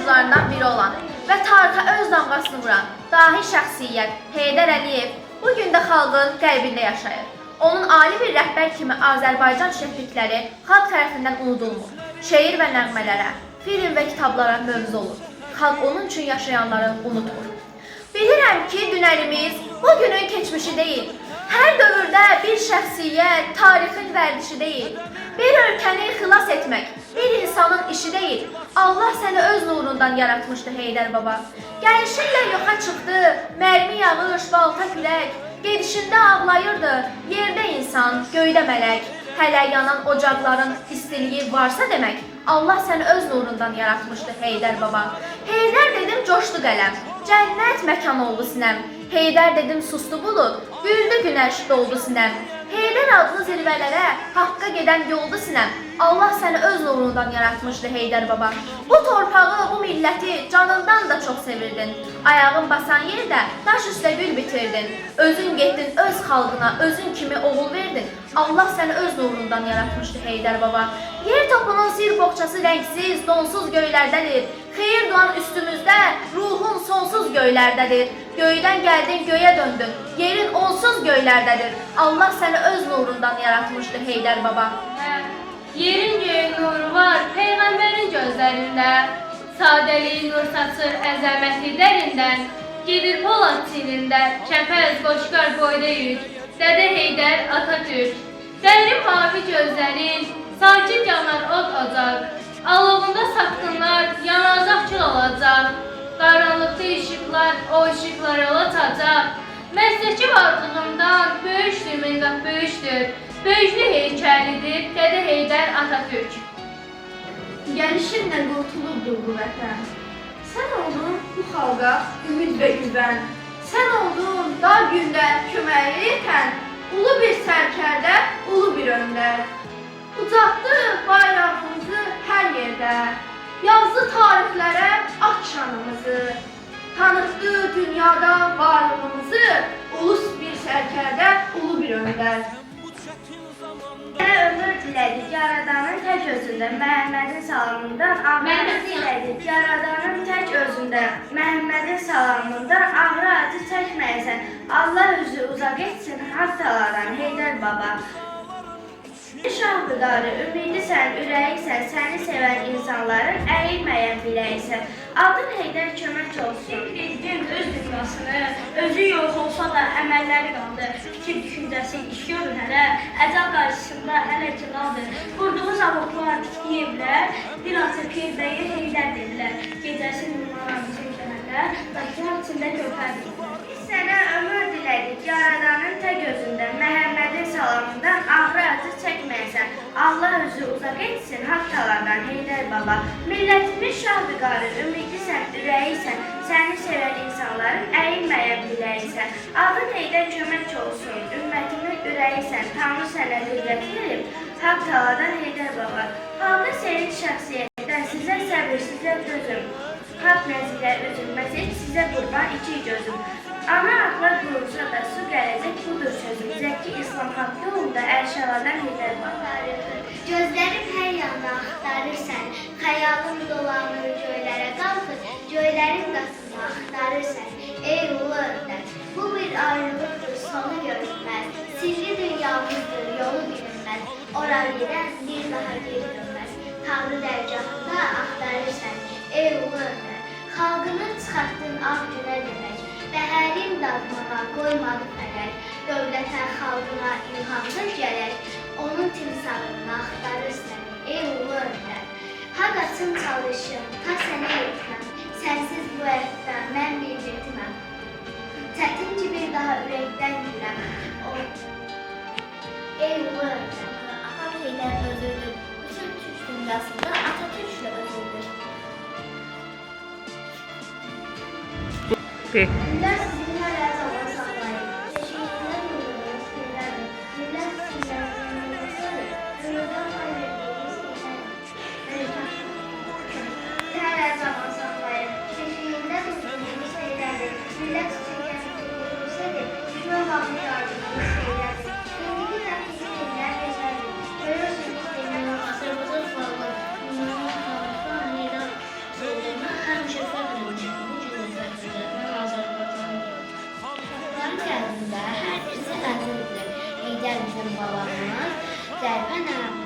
yaradıcılarından biri olan və tarixə öz damğasını vuran dahi şəxsiyyət Heydər Əliyev bu gün də xalqın qəlbində yaşayır. Onun ali bir rəhbər kimi Azərbaycan şəhidlikləri xalq tərəfindən unudulmur. Şeir və nəğmələrə, film və kitablara mövzu olur. Xalq onun üçün yaşayanları unutmur. Bilirəm ki, dünərimiz bugünün keçmişi deyil. Hər dövrdə bir şəxsiyyət tarixin vərdişi deyil. Bir ölkəni xilas etmək bir insanın işi deyil. Allah səni öz nurundan yaratmışdı Heydər baba. Gəlişinlə yoxa çıxdı, mərmi yağış, balta külək. Gedişində ağlayırdı, yerdə insan, göydə mələk. Hələ yanan ocaqların istiliyi varsa demək, Allah səni öz nurundan yaratmışdı Heydər baba. Heydər dedim coşdu qələm, cənnət məkan oldu sinəm. Heydər dedim sustu bulud, güldü günəş doldu sinəm. Heydər adlı zirvələrə, haqqa gedən yoldu sinəm. Allah səni öz nurundan yaratmışdı Heydər baba. Bu torpağı, bu milləti canından da çox sevirdin. Ayağın basan yerdə daş üstə gül bitirdin. Özün getdin öz xalqına, özün kimi oğul verdin. Allah səni öz nurundan yaratmışdı Heydər baba. Yer topunun sir boğçası rəngsiz, donsuz göylərdədir. Xeyir doğan üstümüzdə, ruhun sonsuz göylərdədir. Göydən gəldin, göyə döndün, yerin onsuz göylərdədir. Allah səni öz nurundan yaratmışdı Heydər baba. Yerin göyün nuru var, Peyğəmbərin gözlərində. Sadəliyi nur saçır əzəməti dərindən. Gedir Polad sinində, kəpəz qoşqar boyda yük. Dədə Heydər Atatürk. Dərin mavi gözlərin, sakit yanar od ocaq. Alovunda satqınlar, yanacaq kül olacaq. Qaranlıqda işıqlar, o işıqlar yola çatacaq. Məzdəki varlığımdan böyükdür, minnət böyükdür. Böyüklü heykəlidir, Dədə Heydər Atatürk. Gəlişinlə qurtulurdur bu vətən. Sən oldun bu xalqa ümid və güvən. Sən oldun dar gündə köməyi etən, ulu bir sərkərdə, ulu bir öndər. Ucaqdı bayrağımızı hər yerdə, yazdı tarixlərə at şanımızı. Tanıtdı dünyada varlığımızı, ulus bir sərkərdə, ulu bir öndər. Ömür dilədik yaradanın tək özündə, Məhəmmədin salamından ağrı dilədik yaradanın tək özündə, Məhəmmədin salamından ağrı acı çəkməyəsən, Allah üzü uzaq etsin haqq taladan Heydər baba. Şahqıdarı, ümidisən, ürəksən, səni sevən insanların əyilməyən biləksən. Adın Heydər kömək olsun. Prezident öz dünyasını, özü yox olsa da əməlləri qaldı. Fikir düşüncəsi iş görür hələ, əcəl qarşısında hələ ki qaldı. Qurduğu zavodlar, tikdiyi evlər, bir açı Pirbəyi Heydər dedilər. Gecəsi nurlanan bizim şəhərlər, daşlar içində körpərdir. Biz sənə ömür dilədik yaradanın tək özündə, Məhəmmədin salamından ağrı acı çəkməyəsən, Allah üzü uzaq etsin haqq taladan Heydər baba. Millətimiz şahqıdarı, ümidisən, ürəksən, səni sevən insanların əyilməyən biləksən. Adın Heydər kömək olsun, ümmətimin ürəyisən, Tanrı sənə qüdrət verib, haqq taladan Heydər baba. Xalqa sevin şəxsiyyətdən, sizə səbir, sizə dözüm. Haqq nəzilə üzülməz et, sizə qurban iki gözüm. Ana aqla qurulsa da su gələcək budur sözüm. Zəki İslam haqq yolunda Ərşəladan Heydər baba. Gözlərim hər yanda axtarırsan, xəyalım dolanır göylərə qalxır, göylərin qatını axtarırsan, ey ulu öndər. Bu bir ayrılıqdır, sonu görünməz, sirri dünyamızdır, yolu bilinməz, ora gedən bir daha geri dönməz. Tanrı dərgahında axtarırsan, ey ulu öndər. Xalqını çıxartdın ağ günə demək, bəhərin dadmağa qoymadı fələk, dövlətə, xalqına ilhamdır gələk, onun timsalını axtarırsan, ey ulu öndər. Haqq açın çalışım, ta sənə yetirəm, sənsiz bu ətdən mən bir yetiməm. Çətin ki bir daha ürəkdən güləm, ey ulu öndər. Atam Heydər özüdür, bütün Türk dünyasında Atatürklə özüdür. Millet sizin her zaman saklayın. Teşekkürler yolunuz günlerdir. Millet sizin yolunuzdur. Gönülden kaybettiğiniz her zaman saklayın. Teşekkürler yolunuz şeylerdir. Millet sizin yolunuzdur. Düşman bakmış ardınız şeylerdir. Kendini takip edenler geçerdir. Görürsünüz benim asırımızın sorunu. Bunun kalmışlar neyden olduğunu her gəl bizim babamız, zərfə nəğmə